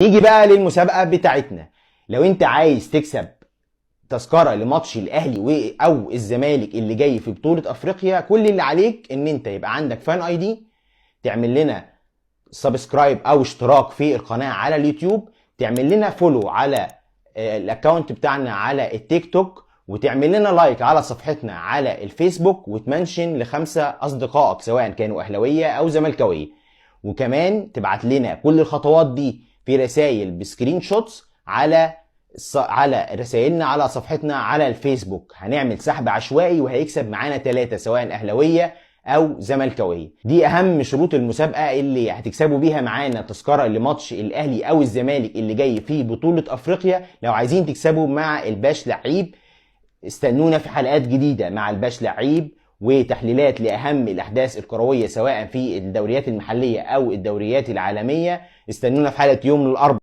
نيجي بقى للمسابقة بتاعتنا. لو انت عايز تكسب تذكرة لماتش الاهلي او الزمالك اللي جاي في بطولة افريقيا، كل اللي عليك ان انت يبقى عندك فان اي دي، تعمل لنا سبسكرايب او اشتراك في القناة على اليوتيوب، تعمل لنا فولو على الاكونت بتاعنا على التيك توك، وتعمل لنا لايك على صفحتنا على الفيسبوك، وتمنشن ل5 اصدقائك سواء كانوا اهلاوية او زملكاوية. وكمان تبعت لنا كل الخطوات دي في رسائل بسكرين شوتس على رسائلنا على صفحتنا على الفيسبوك. هنعمل سحب عشوائي وهيكسب معانا 3 سواء اهلاويه او زملكاويه. دي اهم شروط المسابقه اللي هتكسبوا بيها معانا تذكره لماتش الاهلي او الزمالك اللي جاي في بطوله افريقيا. لو عايزين تكسبوا مع الباش لعيب، استنونا في حلقات جديدة مع الباش لعيب وتحليلات لأهم الأحداث الكروية سواء في الدوريات المحلية أو الدوريات العالمية. استنونا في حلقة يوم الأربعاء.